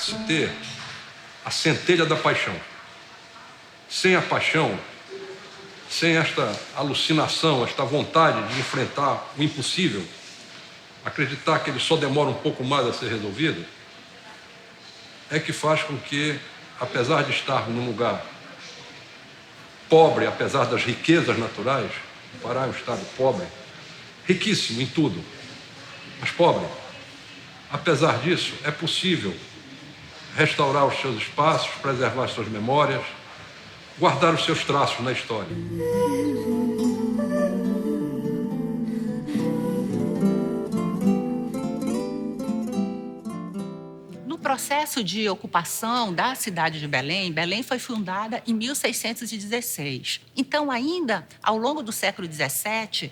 que se ter a centelha da paixão. Sem a paixão, sem esta alucinação, esta vontade de enfrentar o impossível, acreditar que ele só demora um pouco mais a ser resolvido, é que faz com que, apesar de estarmos num lugar pobre, apesar das riquezas naturais, o Pará é um estado pobre, riquíssimo em tudo, mas pobre. Apesar disso, é possível restaurar os seus espaços, preservar as suas memórias, guardar os seus traços na história. No processo de ocupação da cidade de Belém, Belém foi fundada em 1616. Então, ainda ao longo do século XVII,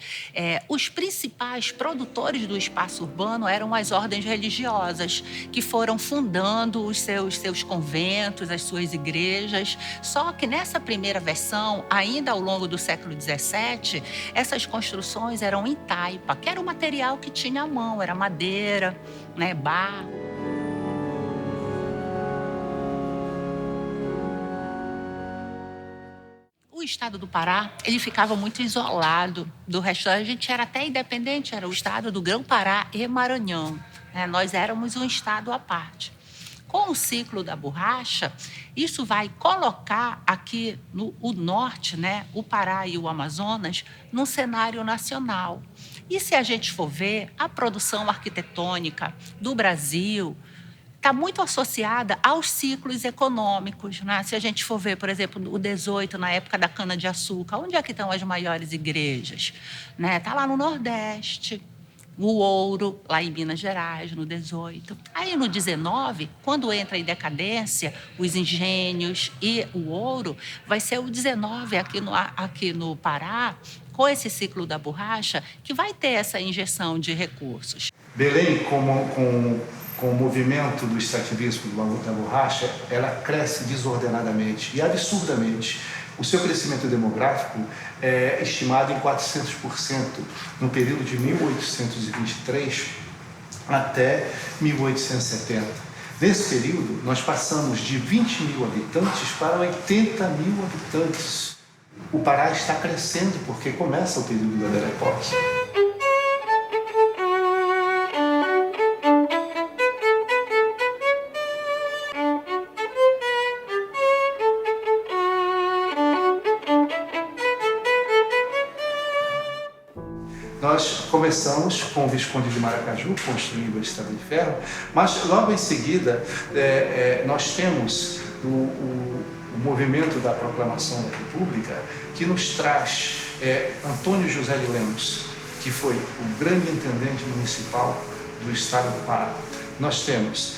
os principais produtores do espaço urbano eram as ordens religiosas, que foram fundando os seus conventos, as suas igrejas. Só que nessa primeira versão, ainda ao longo do século XVII, essas construções eram em taipa, que era o material que tinha à mão, era madeira, barro. O estado do Pará, ele ficava muito isolado do resto. A gente era até independente, era o estado do Grão-Pará e Maranhão. Nós éramos um estado à parte. Com o ciclo da borracha, isso vai colocar aqui no norte, o Pará e o Amazonas, num cenário nacional. E se a gente for ver, a produção arquitetônica do Brasil está muito associada aos ciclos econômicos. Se a gente for ver, por exemplo, o 18, na época da cana-de-açúcar, onde é que estão as maiores igrejas? Está lá no Nordeste. O ouro, lá em Minas Gerais, no 18. Aí, no 19, quando entra em decadência, os engenhos e o ouro, vai ser o 19 aqui no Pará, com esse ciclo da borracha, que vai ter essa injeção de recursos. Belém, com o movimento do extrativismo da borracha, ela cresce desordenadamente e absurdamente. O seu crescimento demográfico é estimado em 400% no período de 1823 até 1870. Nesse período, nós passamos de 20 mil habitantes para 80 mil habitantes. O Pará está crescendo porque começa o período da Belle Époque. Nós começamos com o Visconde de Maracaju, construindo a Estrada de Ferro, mas logo em seguida nós temos o movimento da Proclamação da República, que nos traz Antônio José de Lemos, que foi o grande intendente municipal do estado do Pará. Nós temos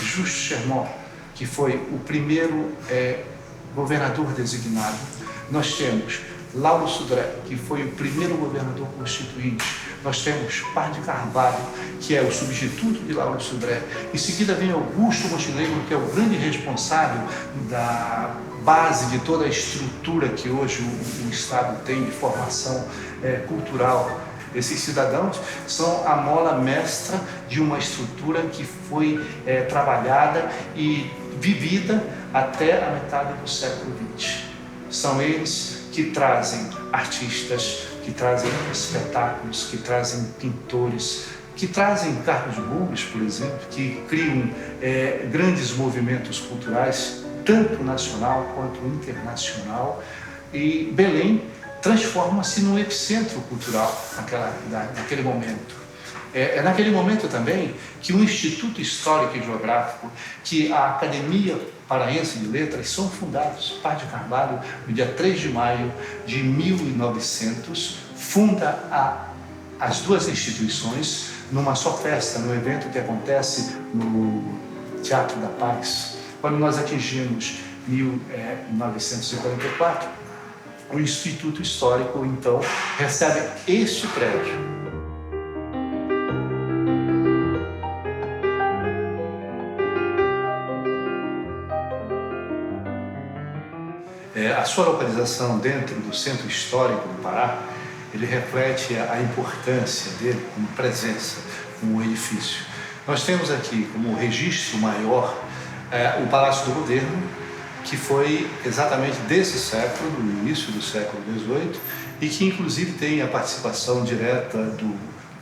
Justo Chermont, que foi o primeiro governador designado. Nós temos Lauro Sodré, que foi o primeiro governador constituinte. Nós temos Paz de Carvalho, que é o substituto de Lauro Sodré. Em seguida vem Augusto Montenegro, que é o grande responsável da base de toda a estrutura que hoje o Estado tem de formação cultural. Esses cidadãos são a mola mestra de uma estrutura que foi trabalhada e vivida até a metade do século XX. São eles que trazem artistas, que trazem espetáculos, que trazem pintores, que trazem Carlos Gomes, por exemplo, que criam grandes movimentos culturais, tanto nacional quanto internacional. E Belém transforma-se no epicentro cultural naquele momento. É naquele momento também que o Instituto Histórico e Geográfico, que a Academia Paraense de Letras são fundados. Paz de Carvalho, no dia 3 de maio de 1900, funda as duas instituições numa só festa, num evento que acontece no Teatro da Paz. Quando nós atingimos 1944, o Instituto Histórico, então, recebe este prédio. A sua localização dentro do centro histórico do Pará, ele reflete a importância dele como presença, como edifício. Nós temos aqui como registro maior o Palácio do Governo, que foi exatamente desse século, do início do século XVIII, e que inclusive tem a participação direta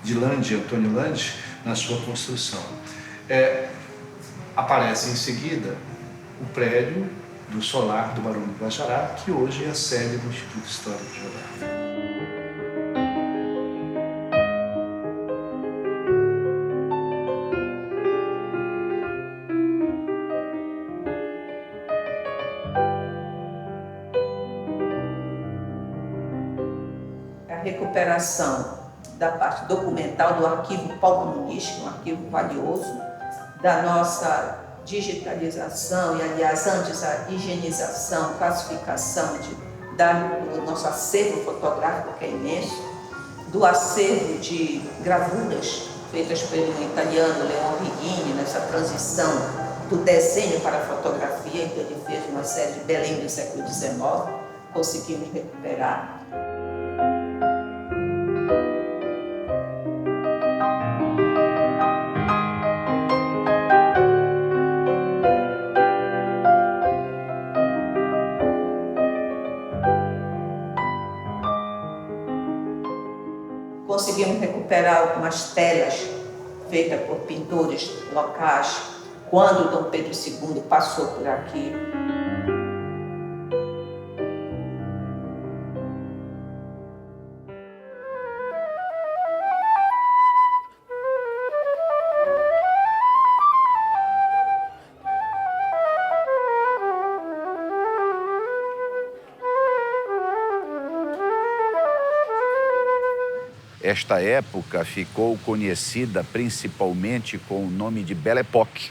de Landi, Antônio Landi, na sua construção. Aparece em seguida o prédio do solar do Barão do Guajará, que hoje é a sede do Instituto Histórico de Geográfico. A recuperação da parte documental do arquivo Paulo Muniz, que é um arquivo valioso, da nossa digitalização e, aliás, antes a higienização, classificação do nosso acervo fotográfico, que é imenso, do acervo de gravuras feitas pelo italiano Leon Righini, nessa transição do desenho para a fotografia. Então ele fez uma série de Belém do século XIX, conseguimos recuperar. Conseguimos recuperar algumas telas feitas por pintores locais quando Dom Pedro II passou por aqui. Esta época ficou conhecida principalmente com o nome de Belle Époque,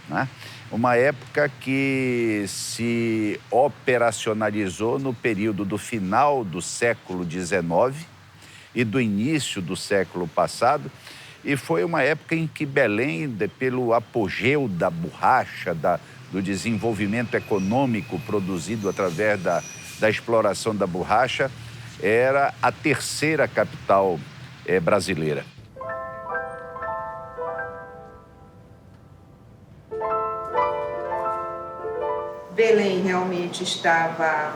né? Uma época que se operacionalizou no período do final do século XIX e do início do século passado, e foi uma época em que Belém, pelo apogeu da borracha, do desenvolvimento econômico produzido através da exploração da borracha, era a terceira capital brasileira. Belém realmente estava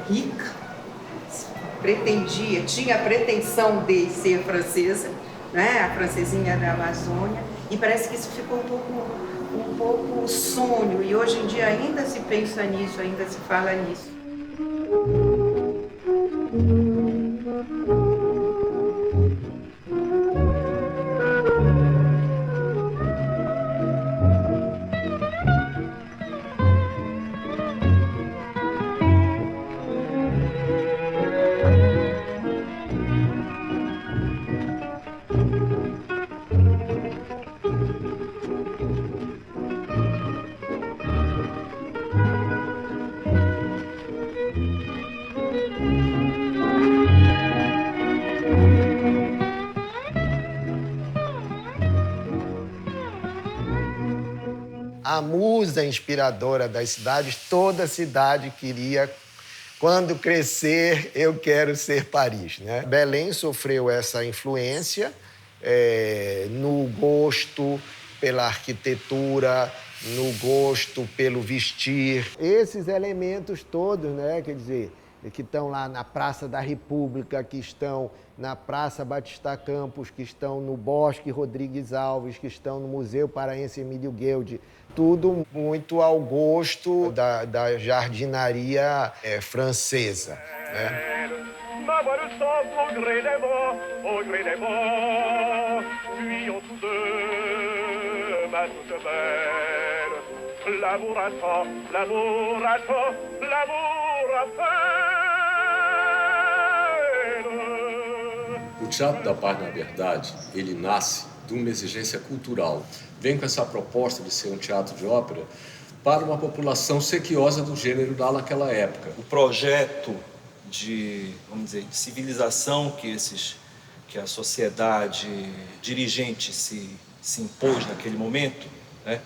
rica, tinha a pretensão de ser francesa, né? A francesinha da Amazônia, e parece que isso ficou um pouco sonho, e hoje em dia ainda se pensa nisso, ainda se fala nisso. A musa inspiradora das cidades, toda cidade queria, quando crescer, eu quero ser Paris, né? Belém sofreu essa influência no gosto pela arquitetura, no gosto pelo vestir. Esses elementos todos, né, quer dizer, que estão lá na Praça da República, que estão na Praça Batista Campos, que estão no Bosque Rodrigues Alves, que estão no Museu Paraense Emílio Gueldi, tudo muito ao gosto da jardinaria francesa, né? O Teatro da Paz, na verdade, ele nasce de uma exigência cultural. Vem com essa proposta de ser um teatro de ópera para uma população sequiosa do gênero lá naquela época. O projeto de civilização que a sociedade dirigente se impôs naquele momento, né,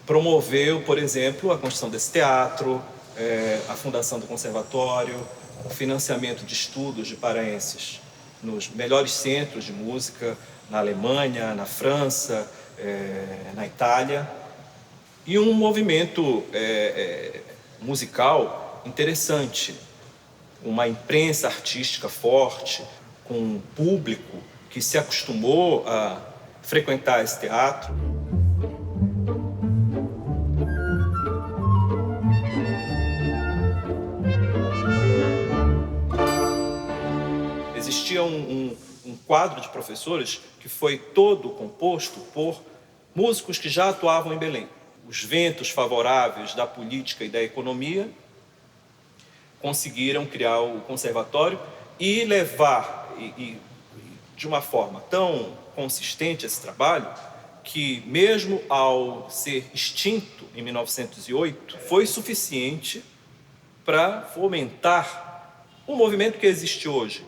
promoveu, por exemplo, a construção desse teatro, a fundação do conservatório, o financiamento de estudos de paraenses nos melhores centros de música, na Alemanha, na França, na Itália. e um movimento musical interessante, uma imprensa artística forte, com um público que se acostumou a frequentar esse teatro. Existia um quadro de professores que foi todo composto por músicos que já atuavam em Belém. Os ventos favoráveis da política e da economia conseguiram criar o conservatório e levar de uma forma tão consistente esse trabalho que, mesmo ao ser extinto em 1908, foi suficiente para fomentar o movimento que existe hoje.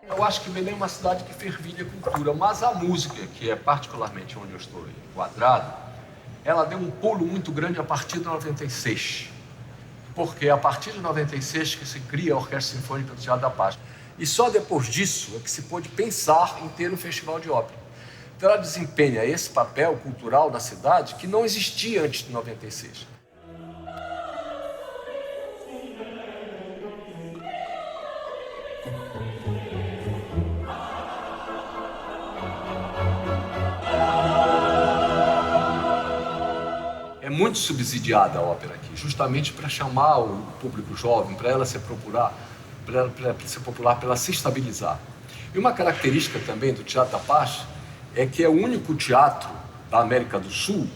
Eu acho que Belém é uma cidade que fervilha cultura, mas a música, que é particularmente onde eu estou enquadrado, ela deu um pulo muito grande a partir de 96. Porque é a partir de 96 que se cria a Orquestra Sinfônica do Teatro da Paz. E só depois disso é que se pôde pensar em ter um festival de ópera. Então ela desempenha esse papel cultural da cidade que não existia antes de 96. É muito subsidiada a ópera aqui, justamente para chamar o público jovem, para ela ser popular, para ela se estabilizar. E uma característica também do Teatro da Paz é que é o único teatro da América do Sul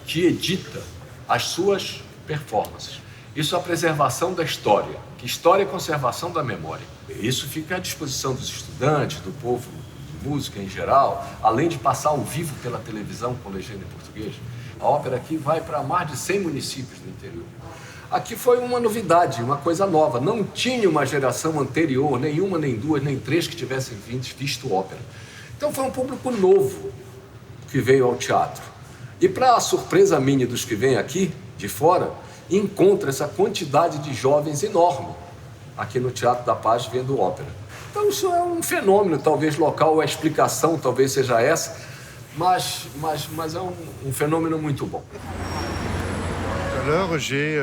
que edita as suas performances. Isso é a preservação da história, que história é conservação da memória. Isso fica à disposição dos estudantes, do povo de música em geral, além de passar ao vivo pela televisão com legenda em português. A ópera aqui vai para mais de 100 municípios do interior. Aqui foi uma novidade, uma coisa nova. Não tinha uma geração anterior, nenhuma, nem duas, nem três que tivessem visto ópera. Então foi um público novo que veio ao teatro. E para a surpresa minha dos que vêm aqui, de fora, encontra essa quantidade de jovens enorme aqui no Teatro da Paz vendo ópera. Então isso é um fenômeno, talvez local, a explicação talvez seja essa, mas é um fenômeno muito bom. Alors, j'ai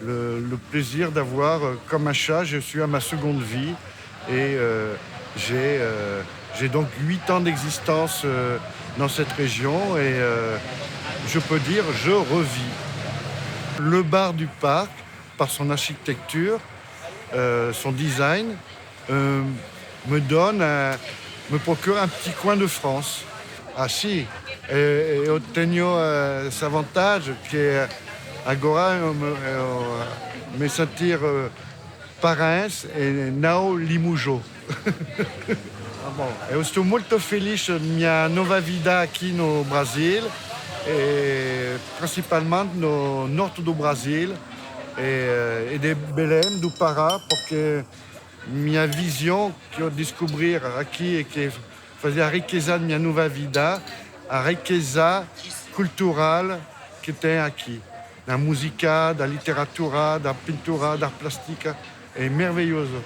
le plaisir d'avoir, comme un chat, je suis à ma seconde vie et j'ai donc 8 ans d'existence dans cette région et je peux dire, je revis. Le bar du parc, par son architecture, son design, me procure un petit coin de France. Ah si, eu tenho esse vantagem que agora me sentir paraense e não limoujo. Eu estou muito feliz da minha nova vida aqui no Brasil, e principalmente no norte do Brasil e de Belém, do Pará, porque minha visão que eu descobri aqui é que fazer a riqueza da minha nova vida, a riqueza cultural que tem aqui. Da música, da literatura, da pintura, da arte plástica. É maravilhoso,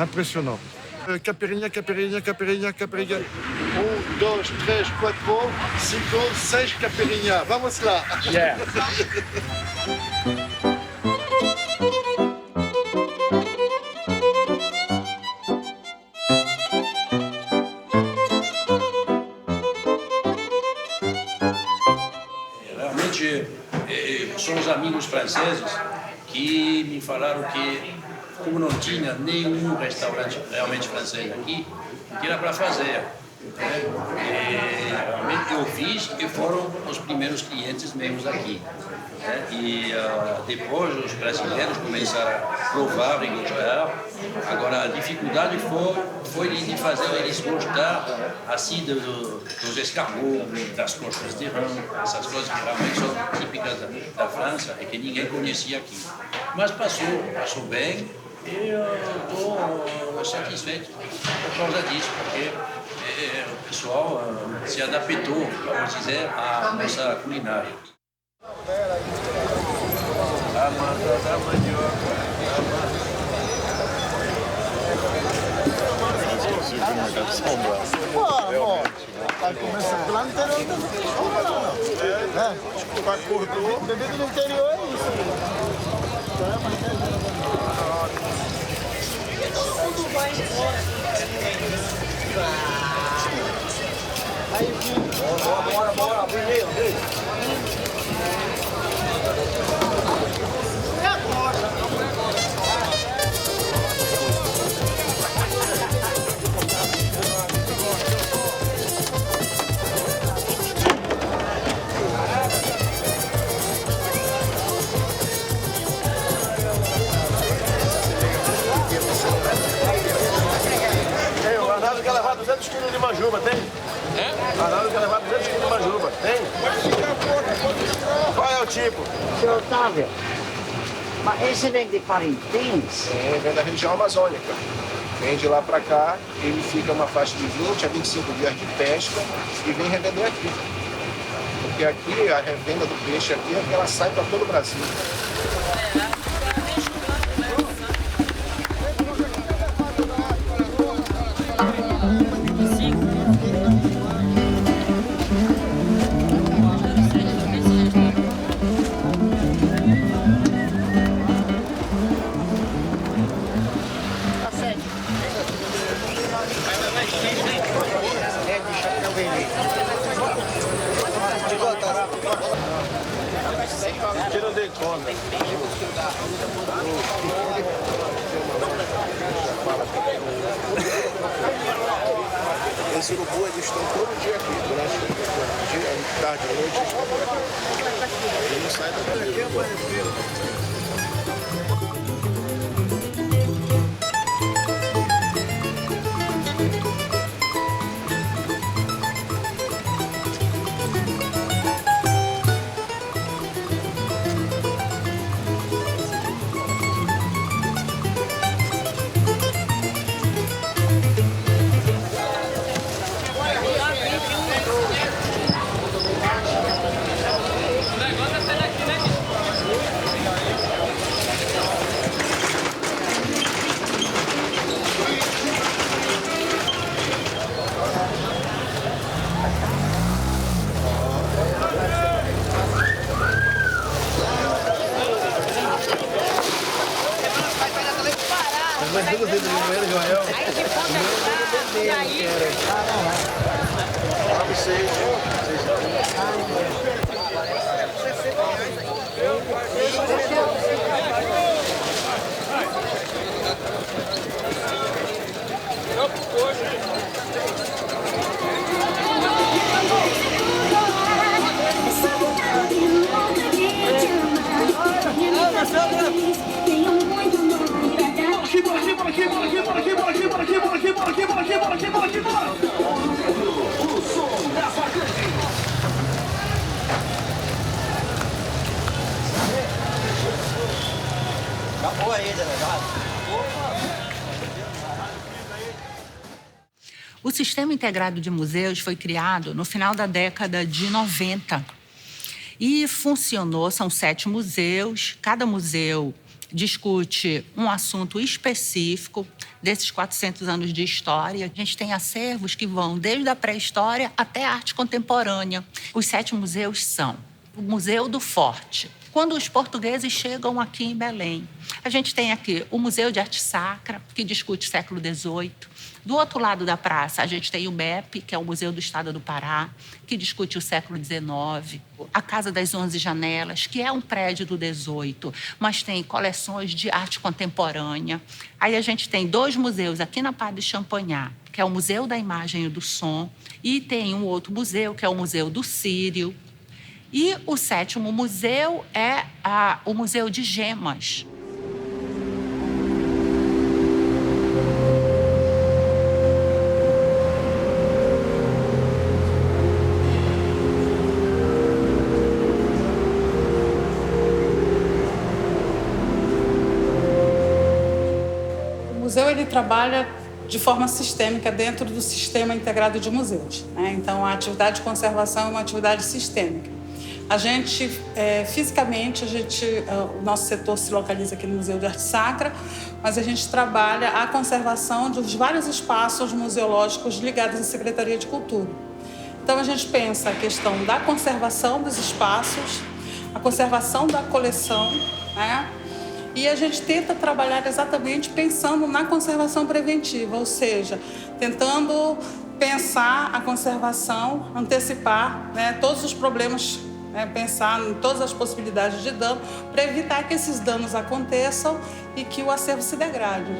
impressionante. Caipirinha, caipirinha, caipirinha, caipirinha. 1, 2, 3, 4, 5, 6 caipirinha. Vamos lá! Yeah. São os amigos franceses que me falaram que, como não tinha nenhum restaurante realmente francês aqui, que era para fazer. E realmente eu fiz e foram os primeiros clientes meus aqui. E depois os brasileiros começaram a provar e gostar. Agora a dificuldade foi de fazer eles gostar assim dos escargots, das coxas de rã, essas coisas que realmente são típicas da França e que ninguém conhecia aqui. Mas passou bem e eu estou satisfeito por causa disso, porque o pessoal se adaptou, vamos dizer, à nossa culinária. Pô, amor, vai começar lá no interior também. Acordou. Bebida no interior é isso. Tudo vai embora. Aí, bora, primeiro. O Arnaldo quer levar 200 quilos de manjuba, tem? O Arnaldo quer levar 200 quilos de manjuba, tem? Qual é o tipo? Seu Otávio, mas esse vem de Parintins? Vem da região amazônica. Vem de lá pra cá, ele fica uma faixa de 20 a 25 dias de pesca e vem revender aqui. Porque aqui, a revenda do peixe aqui é que ela sai para todo o Brasil. Que não dei conta. Esse urubu, eles estão todo dia aqui, durante o dia, tarde e noite, eles estão por aqui. Ele não sai daqui. O Sistema Integrado de Museus foi criado no final da década de 90 e funcionou, são 7 museus, cada museu discute um assunto específico desses 400 anos de história. A gente tem acervos que vão desde a pré-história até a arte contemporânea. Os 7 museus são o Museu do Forte. Quando os portugueses chegam aqui em Belém, a gente tem aqui o Museu de Arte Sacra, que discute o século XVIII. Do outro lado da praça, a gente tem o MEP, que é o Museu do Estado do Pará, que discute o século XIX. A Casa das 11 Janelas, que é um prédio do XVIII, mas tem coleções de arte contemporânea. Aí a gente tem 2 museus aqui na Padre Champagnat, que é o Museu da Imagem e do Som, e tem um outro museu, que é o Museu do Sírio. E o 7º museu é o Museu de Gemas. O museu ele trabalha de forma sistêmica dentro do Sistema Integrado de Museus, né? Então, a atividade de conservação é uma atividade sistêmica. A gente, fisicamente, o nosso setor se localiza aqui no Museu de Arte Sacra, mas a gente trabalha a conservação dos vários espaços museológicos ligados à Secretaria de Cultura. Então, a gente pensa a questão da conservação dos espaços, a conservação da coleção, né? E a gente tenta trabalhar exatamente pensando na conservação preventiva, ou seja, tentando pensar a conservação, antecipar, né, todos os problemas, pensar em todas as possibilidades de dano, para evitar que esses danos aconteçam e que o acervo se degrade.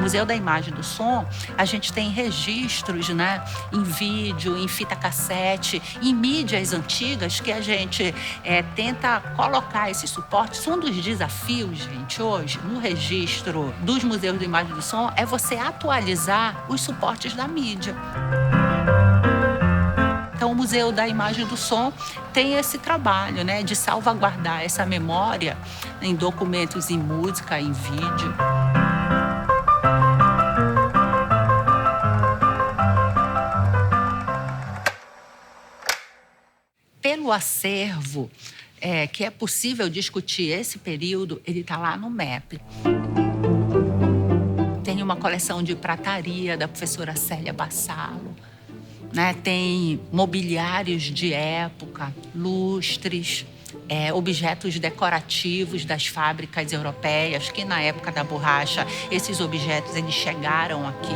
Museu da Imagem e do Som, a gente tem registros, né, em vídeo, em fita cassete, em mídias antigas que a gente tenta colocar esses suportes. Um dos desafios, gente, hoje, no registro dos museus da Imagem e do Som, é você atualizar os suportes da mídia. Então, o Museu da Imagem e do Som tem esse trabalho, né, de salvaguardar essa memória em documentos em música, em vídeo. Pelo acervo que é possível discutir esse período, ele está lá no MEP. Tem uma coleção de prataria da professora Célia Bassalo, né? Tem mobiliários de época, lustres, objetos decorativos das fábricas europeias, que na época da borracha, esses objetos eles chegaram aqui.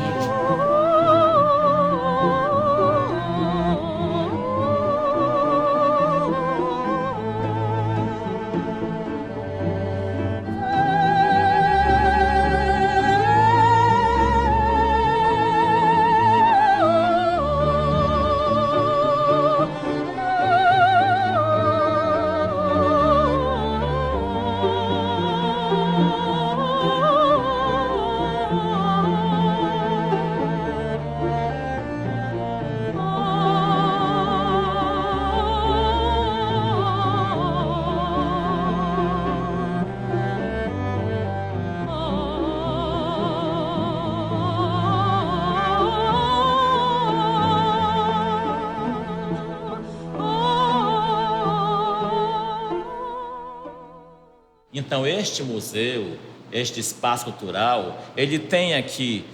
Então, este museu, este espaço cultural, ele tem aqui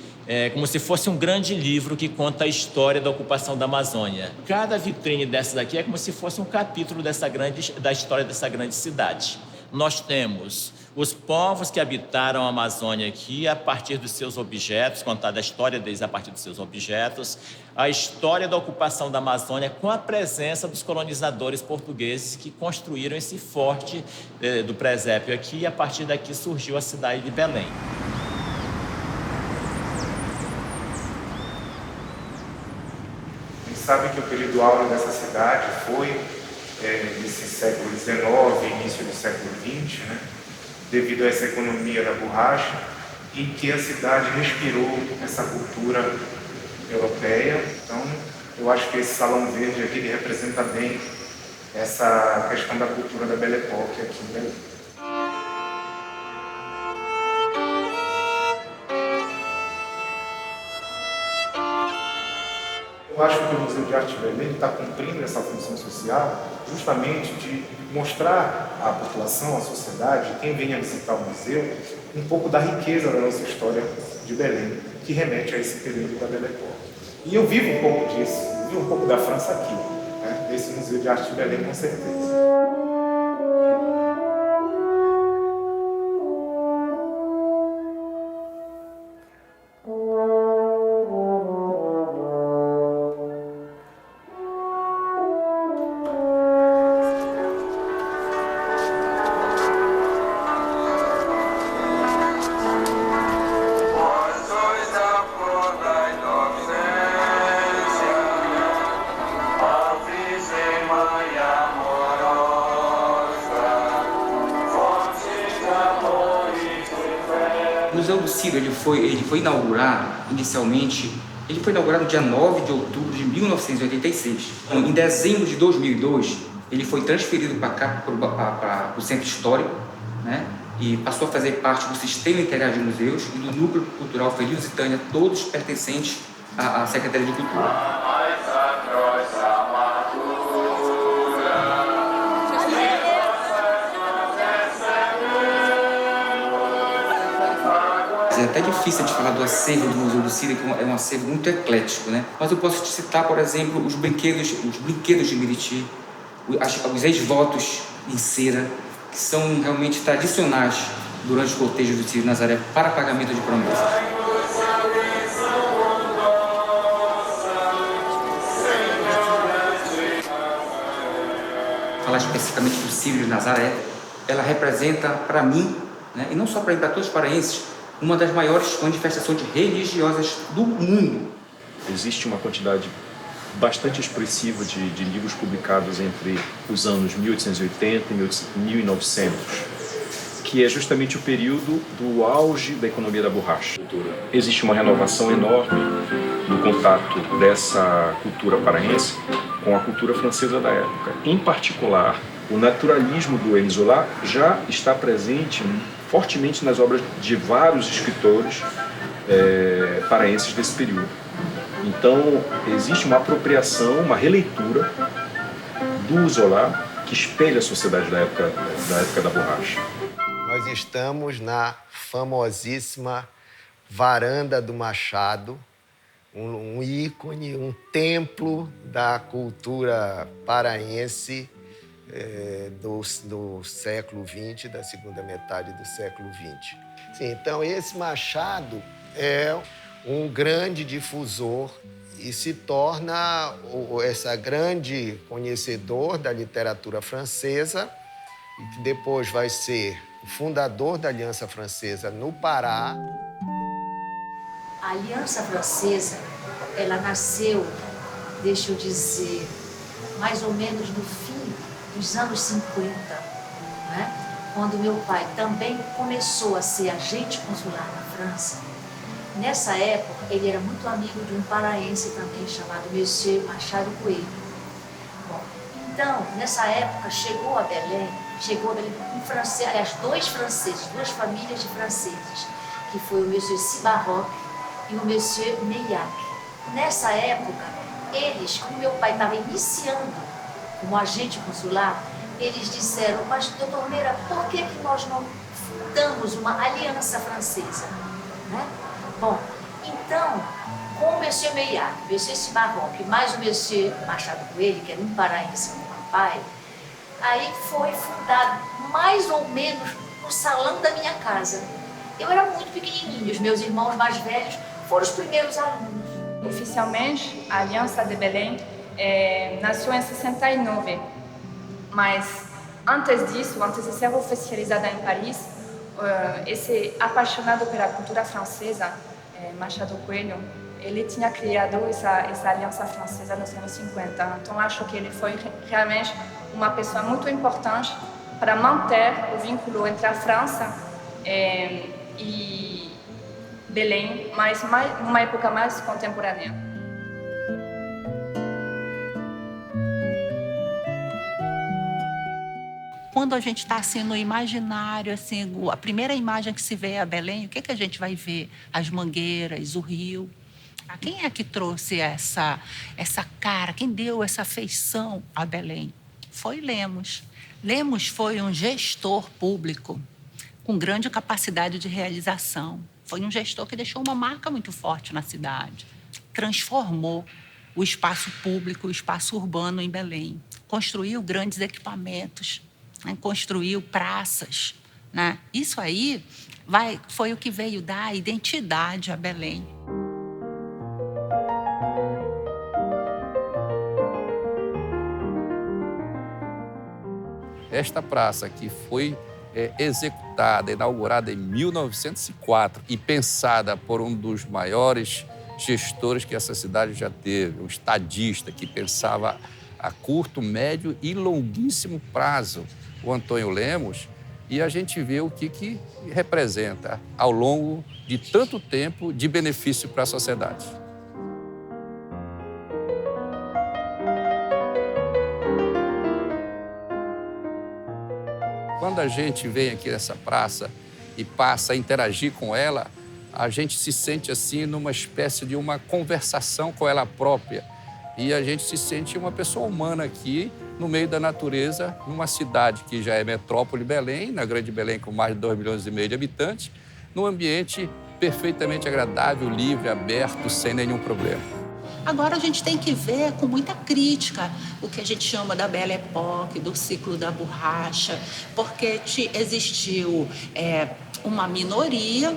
como se fosse um grande livro que conta a história da ocupação da Amazônia. Cada vitrine dessas aqui é como se fosse um capítulo da história dessa grande cidade. Nós temos os povos que habitaram a Amazônia aqui a partir dos seus objetos, contada a história deles a partir dos seus objetos, a história da ocupação da Amazônia com a presença dos colonizadores portugueses que construíram esse forte do presépio aqui, e a partir daqui surgiu a cidade de Belém. A gente sabe que o período áureo dessa cidade foi nesse século XIX, início do século XX, né? Devido a essa economia da borracha, em que a cidade respirou essa cultura europeia. Então, eu acho que esse salão verde aqui ele representa bem essa questão da cultura da Belle Époque aqui em Belém. Eu acho que o Museu de Arte de Belém está cumprindo essa função social justamente de mostrar à população, à sociedade, quem venha visitar o museu, um pouco da riqueza da nossa história de Belém, que remete a esse período da Belle Époque. E eu vivo um pouco disso, eu vivo um pouco da França aqui, né? Desse Museu de Arte de Belém, com certeza. Mãe amorosa. Museu do Ciro ele foi inaugurado inicialmente, ele foi inaugurado no dia 9 de outubro de 1986. Em dezembro de 2002, ele foi transferido para cá, para o Centro Histórico, né? E passou a fazer parte do Sistema Integrado de Museus e do Núcleo Cultural Feliz Lusitânia, todos pertencentes à Secretaria de Cultura. É até difícil de falar do acervo do Museu do Ciro, que é um acervo muito eclético, né? Mas eu posso te citar, por exemplo, os brinquedos de Meriti, os ex-votos em cera, que são realmente tradicionais durante o cortejo do Ciro Nazaré para pagamento de promessas. Falar especificamente do Ciro de Nazaré, ela representa para mim, né, e não só para mim, para todos os paraenses, uma das maiores manifestações religiosas do mundo. Existe uma quantidade bastante expressiva de livros publicados entre os anos 1880 e 1900, que é justamente o período do auge da economia da borracha. Existe uma renovação enorme no contato dessa cultura paraense com a cultura francesa da época. Em particular, o naturalismo do Émile Zola já está presente fortemente nas obras de vários escritores paraenses desse período. Então, existe uma apropriação, uma releitura do Zola que espelha a sociedade da época da borracha. Nós estamos na famosíssima Varanda do Machado, um ícone, um templo da cultura paraense do século XX, da segunda metade do século XX. Sim, então, esse Machado é um grande difusor e se torna essa grande conhecedor da literatura francesa, e que depois vai ser o fundador da Aliança Francesa no Pará. A Aliança Francesa, ela nasceu, deixa eu dizer, mais ou menos no fim dos anos 50, né? Quando meu pai também começou a ser agente consular na França. Nessa época, ele era muito amigo de um paraense também chamado Monsieur Machado Coelho. Bom, então, nessa época, chegou a Belém um francês, aliás, duas famílias de franceses, que foi o Monsieur Cibarroc e o Monsieur Meillac. Nessa época, eles, como meu pai estava iniciando como agente consular, eles disseram: mas, doutor Meira, por que nós não fundamos uma aliança francesa? Né? Bom, então, com o Monsieur Meillac, o Monsieur Cibarroc, mais o Monsieur Machado Coelho, que era um paraense como meu pai, aí foi fundado mais ou menos no salão da minha casa. Eu era muito pequenininho, os meus irmãos mais velhos foram os primeiros alunos. Oficialmente, a Aliança de Belém nasceu em 69, mas antes disso, antes de ser oficializada em Paris, esse apaixonado pela cultura francesa, Machado Coelho, ele tinha criado essa aliança francesa nos anos 50. Então, acho que ele foi realmente uma pessoa muito importante para manter o vínculo entre a França e Belém, mas numa época mais contemporânea. Quando a gente está assim no imaginário, assim, a primeira imagem que se vê é a Belém, o que a gente vai ver? As mangueiras, o rio. Quem é que trouxe essa cara? Quem deu essa feição a Belém? Foi Lemos. Lemos foi um gestor público com grande capacidade de realização. Foi um gestor que deixou uma marca muito forte na cidade. Transformou o espaço público, o espaço urbano em Belém. Construiu grandes equipamentos, né? Construiu praças, né? Isso aí foi o que veio dar identidade a Belém. Esta praça que foi executada, inaugurada em 1904 e pensada por um dos maiores gestores que essa cidade já teve, um estadista que pensava a curto, médio e longuíssimo prazo, o Antônio Lemos, e a gente vê o que representa ao longo de tanto tempo de benefício para a sociedade. Quando a gente vem aqui nessa praça e passa a interagir com ela, a gente se sente assim numa espécie de uma conversação com ela própria. E a gente se sente uma pessoa humana aqui, no meio da natureza, numa cidade que já é metrópole Belém, na Grande Belém, com mais de 2,5 milhões de habitantes, num ambiente perfeitamente agradável, livre, aberto, sem nenhum problema. Agora a gente tem que ver com muita crítica o que a gente chama da Belle Époque, do ciclo da borracha, porque existiu uma minoria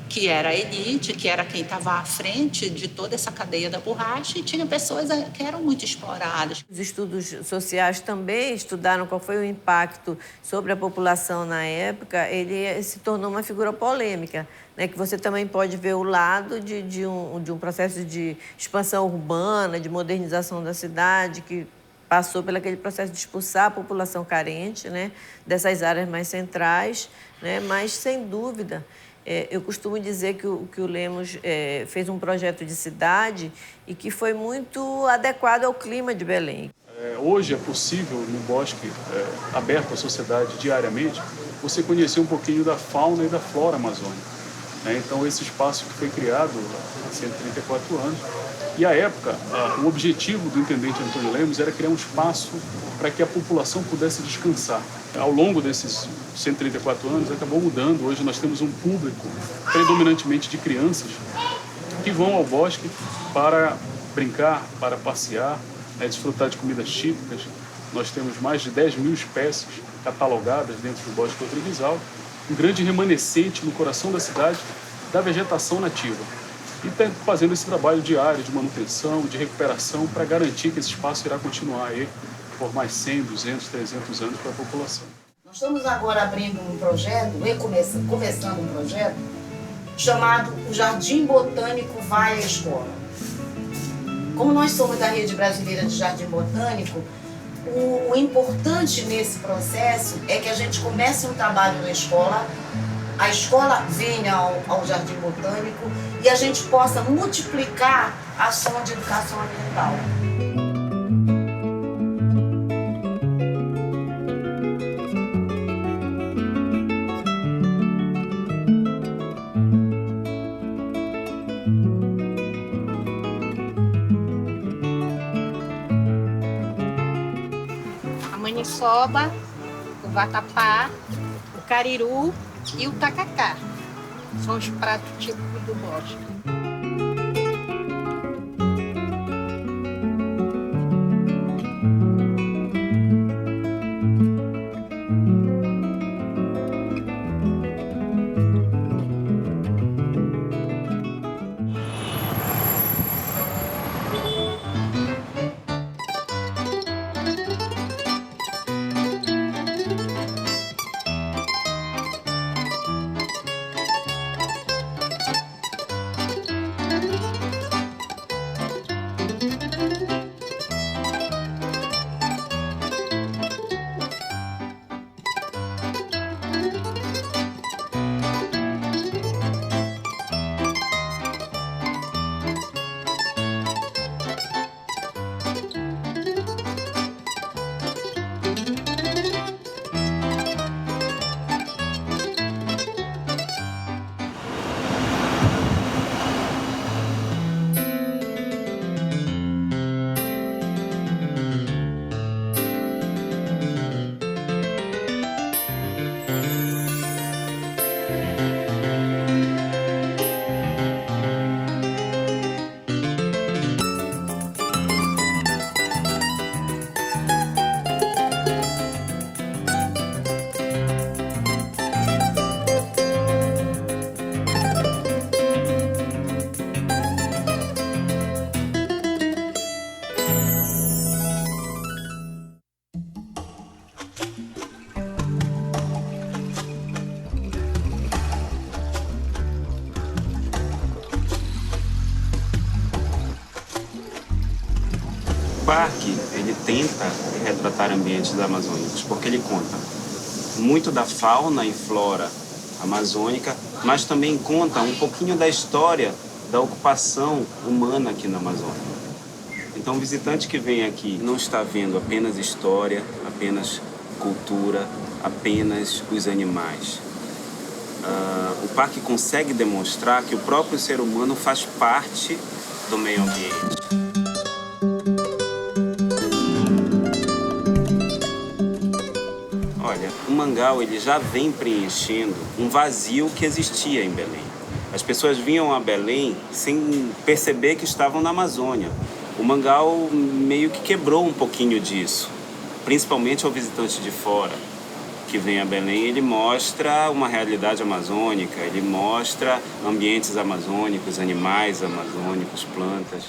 que era a elite, que era quem estava à frente de toda essa cadeia da borracha, e tinha pessoas que eram muito exploradas. Os estudos sociais também estudaram qual foi o impacto sobre a população na época. Ele se tornou uma figura polêmica, né, que você também pode ver o lado de um processo de expansão urbana, de modernização da cidade, que passou pelo aquele processo de expulsar a população carente, né, dessas áreas mais centrais, né, mas, sem dúvida, eu costumo dizer que o Lemos fez um projeto de cidade e que foi muito adequado ao clima de Belém. Hoje é possível, no bosque aberto à sociedade diariamente, você conhecer um pouquinho da fauna e da flora amazônica, né? Então, esse espaço que foi criado há 134 anos, e à época, o objetivo do intendente Antônio Lemos era criar um espaço para que a população pudesse descansar. Ao longo desses 134 anos, acabou mudando. Hoje nós temos um público predominantemente de crianças que vão ao bosque para brincar, para passear, desfrutar de comidas típicas. Nós temos mais de 10 mil espécies catalogadas dentro do Bosque Doutor Guisaldo, um grande remanescente no coração da cidade da vegetação nativa. E está fazendo esse trabalho diário de manutenção, de recuperação, para garantir que esse espaço irá continuar aí por mais 100, 200, 300 anos para a população. Nós estamos agora abrindo um projeto, começando um projeto, chamado O Jardim Botânico Vai à Escola. Como nós somos da Rede Brasileira de Jardim Botânico, o importante nesse processo é que a gente comece um trabalho na escola, a escola venha ao Jardim Botânico e a gente possa multiplicar a ação de educação ambiental. A maniçoba, o vatapá, o cariru e o tacacá. São os pratos típicos do bosque. O parque, ele tenta retratar ambientes amazônicos, porque ele conta muito da fauna e flora amazônica, mas também conta um pouquinho da história da ocupação humana aqui na Amazônia. Então, o visitante que vem aqui não está vendo apenas história, apenas cultura, apenas os animais. O parque consegue demonstrar que o próprio ser humano faz parte do meio ambiente. Olha, o Mangal ele já vem preenchendo um vazio que existia em Belém. As pessoas vinham a Belém sem perceber que estavam na Amazônia. O Mangal meio que quebrou um pouquinho disso, principalmente ao visitante de fora que vem a Belém. Ele mostra uma realidade amazônica, ele mostra ambientes amazônicos, animais amazônicos, plantas.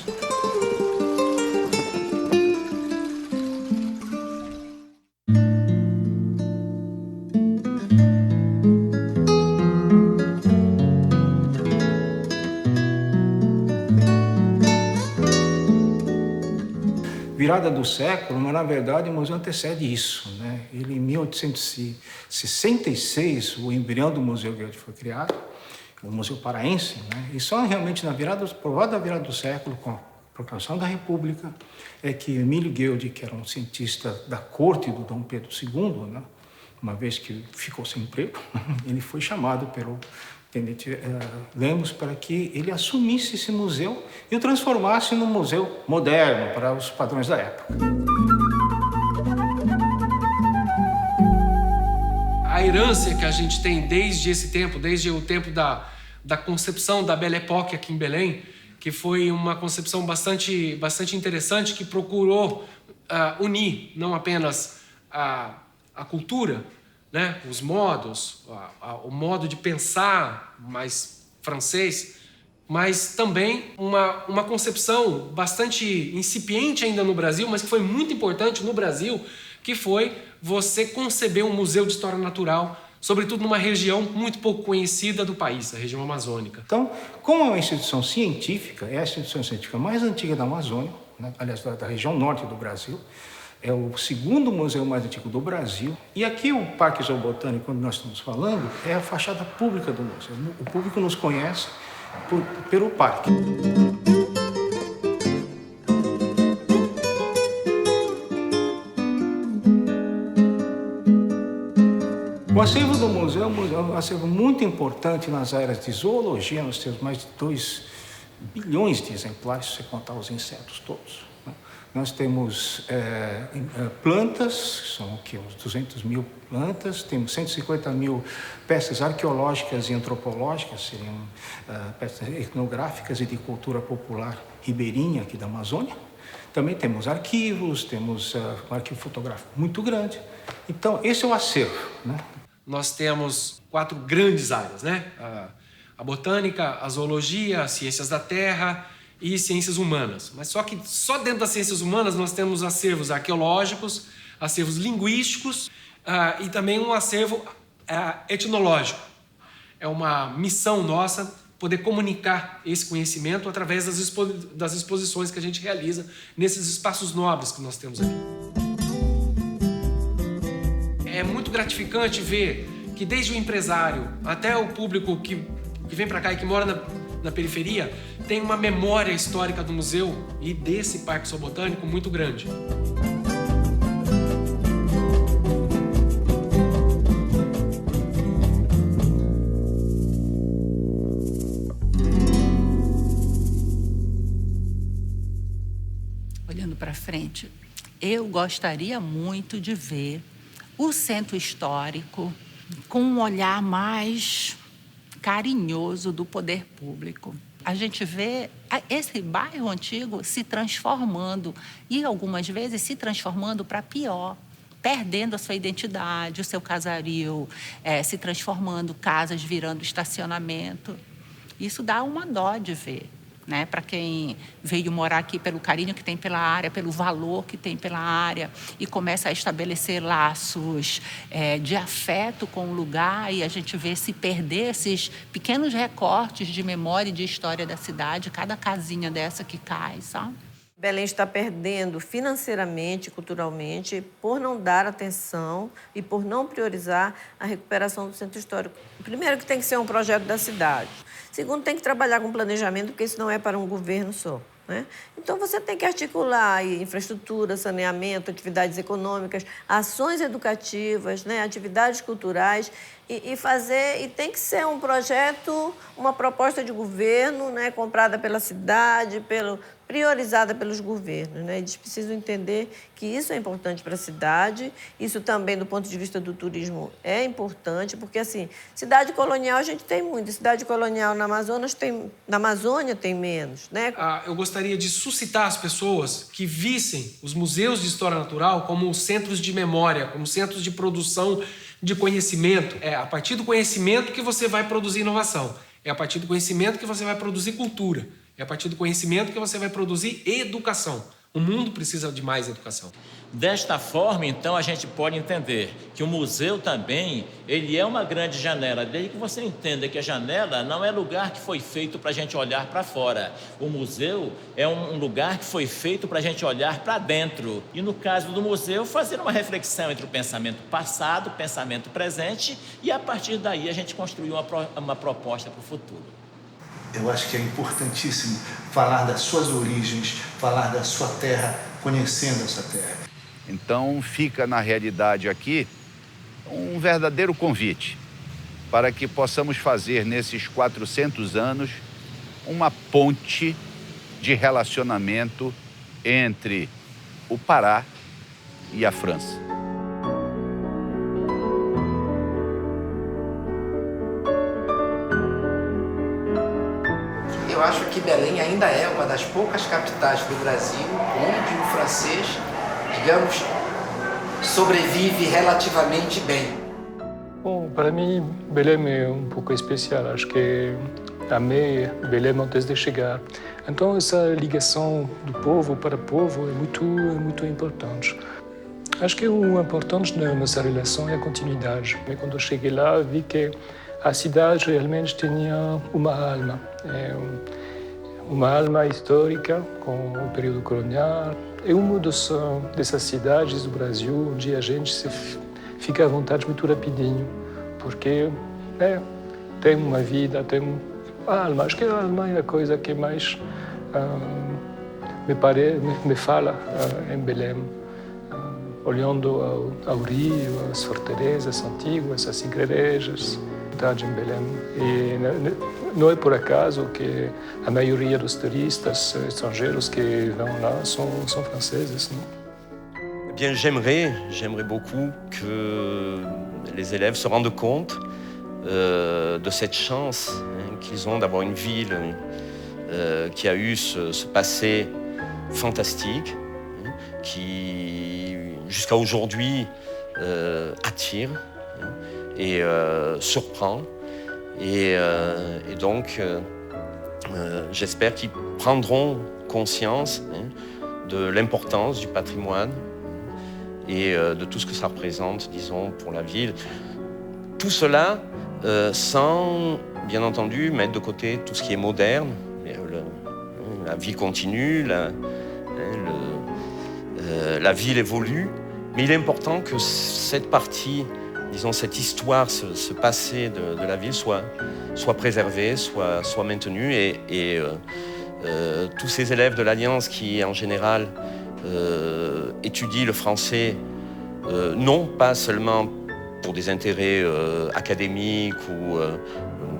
Virada do século, mas na verdade o museu antecede isso, né? Ele, em 1866, o embrião do Museu Guild foi criado, o Museu Paraense, né? E só realmente por volta da virada do século, com a proclamação da República, é que Emílio Guild, que era um cientista da corte do Dom Pedro II, né? Uma vez que ficou sem emprego, ele foi chamado pelo Tenente Lemos para que ele assumisse esse museu e o transformasse num museu moderno para os padrões da época. A herança que a gente tem desde esse tempo, desde o tempo da concepção da Belle Époque aqui em Belém, que foi uma concepção bastante interessante, que procurou unir não apenas a cultura, né, os modos, o modo de pensar mais francês, mas também uma concepção bastante incipiente ainda no Brasil, mas que foi muito importante no Brasil, que foi você conceber um museu de história natural, sobretudo numa região muito pouco conhecida do país, a região amazônica. Então, como é uma instituição científica, é a instituição científica mais antiga da Amazônia, né, aliás, da região norte do Brasil, é o segundo museu mais antigo do Brasil. E aqui o Parque Zoobotânico, quando nós estamos falando, é a fachada pública do museu. O público nos conhece pelo parque. O acervo do museu é um acervo muito importante nas áreas de zoologia. Nós temos mais de 2 bilhões de exemplares, se você contar os insetos todos. Nós temos plantas, que são uns 200 mil plantas, temos 150 mil peças arqueológicas e antropológicas, seriam peças etnográficas e de cultura popular ribeirinha aqui da Amazônia. Também temos arquivos, temos um arquivo fotográfico muito grande. Então, esse é o acervo, né? Nós temos 4 grandes áreas, né? A botânica, a zoologia, as ciências da terra e ciências humanas. Mas só que só dentro das ciências humanas nós temos acervos arqueológicos, acervos linguísticos e também um acervo etnológico. É uma missão nossa poder comunicar esse conhecimento através das exposições que a gente realiza nesses espaços nobres que nós temos aqui. É muito gratificante ver que desde o empresário até o público que vem para cá e que mora na periferia, tem uma memória histórica do museu e desse Parque Zoobotânico muito grande. Olhando para frente, eu gostaria muito de ver o centro histórico com um olhar mais carinhoso do poder público. A gente vê esse bairro antigo se transformando e, algumas vezes, se transformando para pior, perdendo a sua identidade, o seu casario, se transformando, casas virando estacionamento. Isso dá uma dó de ver, né? Para quem veio morar aqui pelo carinho que tem pela área, pelo valor que tem pela área e começa a estabelecer laços de afeto com o lugar, e a gente vê se perder esses pequenos recortes de memória e de história da cidade, cada casinha dessa que cai, sabe? Belém está perdendo financeiramente, culturalmente, por não dar atenção e por não priorizar a recuperação do centro histórico. Primeiro, que tem que ser um projeto da cidade. Segundo, tem que trabalhar com planejamento, porque isso não é para um governo só, né? Então, você tem que articular aí infraestrutura, saneamento, atividades econômicas, ações educativas, né? Atividades culturais e tem que ser um projeto, uma proposta de governo, né? Comprada pela cidade, priorizada pelos governos, né? Eles precisam entender que isso é importante para a cidade, isso também, do ponto de vista do turismo, é importante, porque, assim, cidade colonial a gente tem muito, cidade colonial na Amazônia tem menos, né? Eu gostaria de suscitar as pessoas que vissem os museus de história natural como centros de memória, como centros de produção de conhecimento. É a partir do conhecimento que você vai produzir inovação, é a partir do conhecimento que você vai produzir cultura. É a partir do conhecimento que você vai produzir educação. O mundo precisa de mais educação. Desta forma, então, a gente pode entender que o museu também, ele é uma grande janela. Desde que você entenda que a janela não é lugar que foi feito para a gente olhar para fora. O museu é um lugar que foi feito para a gente olhar para dentro. E no caso do museu, fazer uma reflexão entre o pensamento passado, o pensamento presente, e a partir daí a gente construir uma proposta para o futuro. Eu acho que é importantíssimo falar das suas origens, falar da sua terra, conhecendo essa terra. Então, fica na realidade aqui um verdadeiro convite para que possamos fazer nesses 400 anos uma ponte de relacionamento entre o Pará e a França. Eu acho que Belém ainda é uma das poucas capitais do Brasil onde o francês, digamos, sobrevive relativamente bem. Bom, para mim, Belém é um pouco especial. Acho que amei Belém antes de chegar. Então, essa ligação do povo para o povo é muito importante. Acho que o importante nessa relação é a continuidade. Mas quando eu cheguei lá, vi que a cidade realmente tinha uma alma. Uma alma histórica com o período colonial. É uma dessas cidades do Brasil onde a gente fica à vontade muito rapidinho, porque tem uma vida, tem a alma. Acho que a alma é a coisa que mais me fala em Belém. Olhando ao rio, as fortalezas antigas, as igrejas, em Belém. E não é por acaso que a maioria dos turistas estrangeiros que vão lá são franceses, não? Eh bien, j'aimerais beaucoup que les élèves se rendent compte de cette chance qu'ils ont d'avoir une ville qui a eu ce passé fantastique, qui jusqu'à aujourd'hui attire et surprend. Et donc, j'espère qu'ils prendront conscience de l'importance du patrimoine et de tout ce que ça représente, disons, pour la ville. Tout cela sans, bien entendu, mettre de côté tout ce qui est moderne. La vie continue, la ville évolue, mais il est important que cette partie, disons, cette histoire, ce passé de la ville soit préservé, soit maintenu. Et tous ces élèves de l'Alliance qui, en général, étudient le français, non pas seulement pour des intérêts académiques ou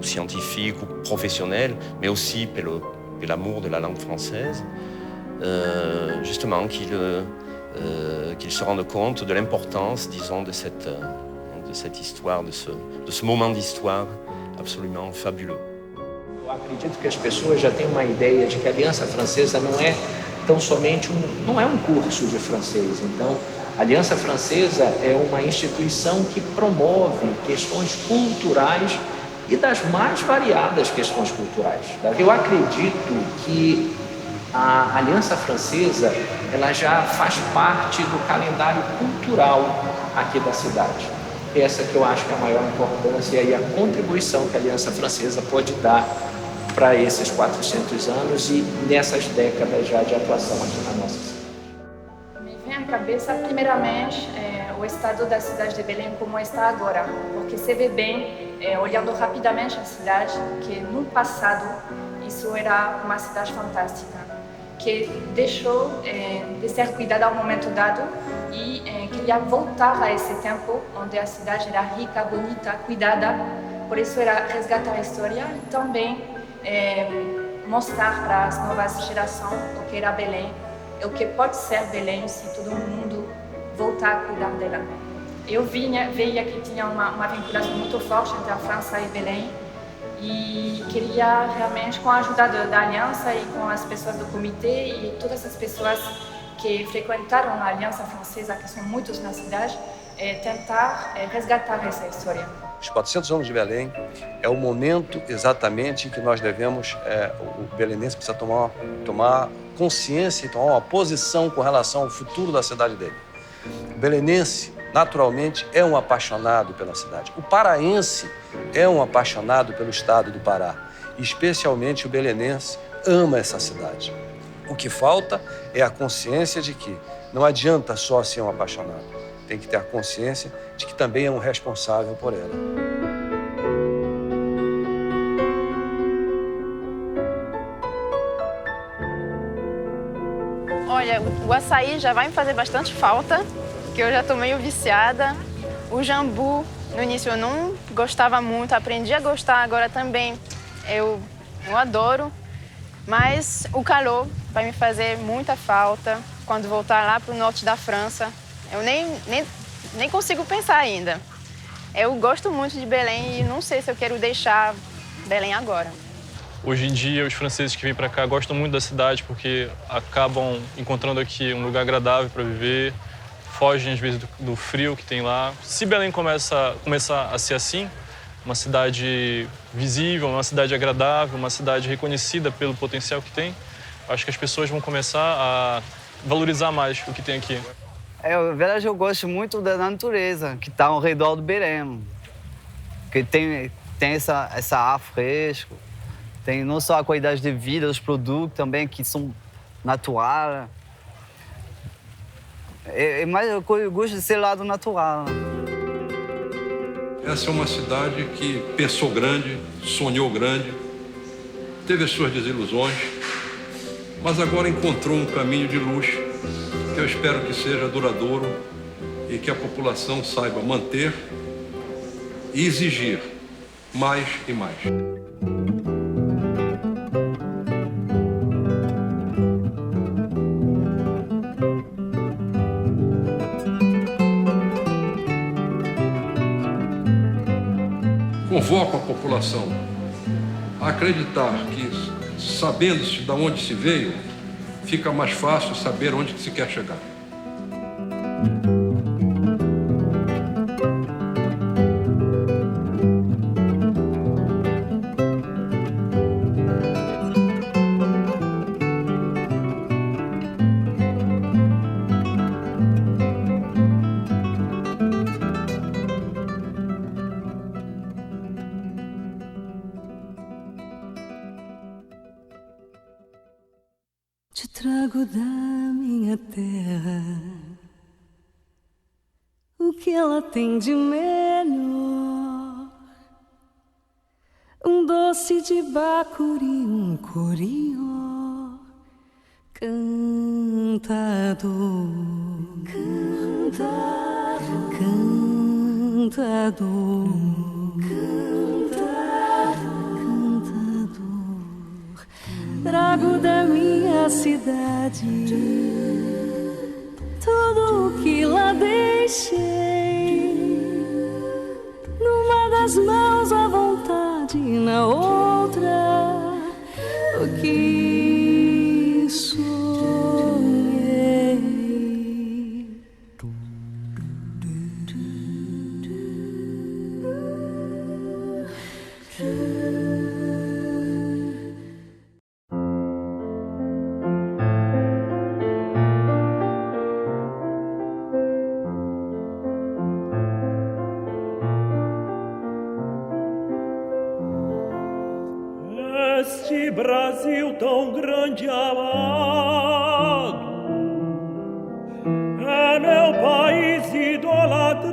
scientifiques ou professionnels, mais aussi pour l'amour de la langue française, justement, qu'ils se rendent compte de l'importance, disons, de cette histoire, de ce moment d'histoire absolument fabuleux. Eu acredito que as pessoas já têm uma ideia de que a Aliança Francesa não é tão somente não é um curso de francês. Então, a Aliança Francesa é uma instituição que promove questões culturais e das mais variadas questões culturais. Eu acredito que a Aliança Francesa ela já faz parte do calendário cultural aqui da cidade. Essa que eu acho que é a maior importância e a contribuição que a Aliança Francesa pode dar para esses 400 anos e nessas décadas já de atuação aqui na nossa cidade. Me vem à cabeça, primeiramente, o estado da cidade de Belém como está agora, porque se vê bem, olhando rapidamente a cidade, que no passado isso era uma cidade fantástica, que deixou de ser cuidada a um momento dado e queria voltar a esse tempo onde a cidade era rica, bonita, cuidada. Por isso era resgatar a história e também mostrar para as novas gerações o que era Belém, o que pode ser Belém se todo mundo voltar a cuidar dela. Eu veia que tinha uma vinculação muito forte entre a França e Belém e queria realmente, com a ajuda da Aliança e com as pessoas do comitê e todas as pessoas que frequentaram a Aliança Francesa, que são muitos na cidade, tentar resgatar essa história. Os 400 anos de Belém é o momento exatamente que nós devemos, o belenense precisa tomar consciência e tomar uma posição com relação ao futuro da cidade dele. O belenense, naturalmente, é um apaixonado pela cidade. O paraense é um apaixonado pelo estado do Pará. E, especialmente, o belenense ama essa cidade. O que falta é a consciência de que não adianta só ser um apaixonado. Tem que ter a consciência de que também é um responsável por ela. Olha, o açaí já vai me fazer bastante falta, porque eu já estou meio viciada. O jambu, no início eu não gostava muito, aprendi a gostar agora também. Eu adoro, mas o calor vai me fazer muita falta quando voltar lá para o norte da França. Eu nem consigo pensar ainda. Eu gosto muito de Belém e não sei se eu quero deixar Belém agora. Hoje em dia, os franceses que vêm para cá gostam muito da cidade porque acabam encontrando aqui um lugar agradável para viver, fogem às vezes do frio que tem lá. Se Belém começar a ser assim, uma cidade visível, uma cidade agradável, uma cidade reconhecida pelo potencial que tem, acho que as pessoas vão começar a valorizar mais o que tem aqui. Na verdade, eu gosto muito da natureza que está ao redor do Belém. Porque tem essa ar fresco, tem não só a qualidade de vida, os produtos também que são naturais. Mas eu gosto desse lado natural. Essa é uma cidade que pensou grande, sonhou grande, teve as suas desilusões, mas agora encontrou um caminho de luz que eu espero que seja duradouro e que a população saiba manter e exigir mais e mais. Convoco a população a acreditar que, sabendo-se de onde se veio, fica mais fácil saber onde se quer chegar. Te trago da minha terra o que ela tem de melhor. Um doce de bacuri, um corinho cantador, cantador, cantador, cantador. Trago da minha cidade tudo o que lá deixei, numa das mãos à vontade, na outra o que sonhei. Brasil tão grande e amado, é meu país idolatrado,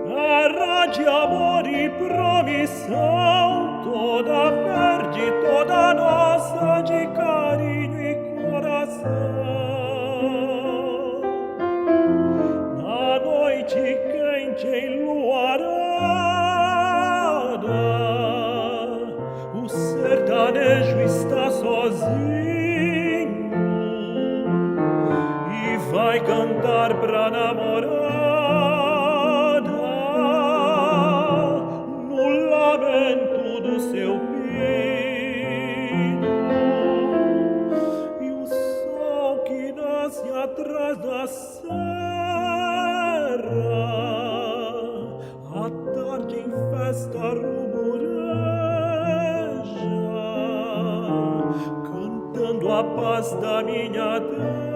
terra de amor e promissão, toda verde, toda nossa, de carinho e coração. Na noite quente enluarada, o sertanejo está sozinho e vai cantar pra namorada no lamento do seu pino. E o sol que nasce atrás da serra, à tarde em festa rumoreja, cantando a paz da minha terra.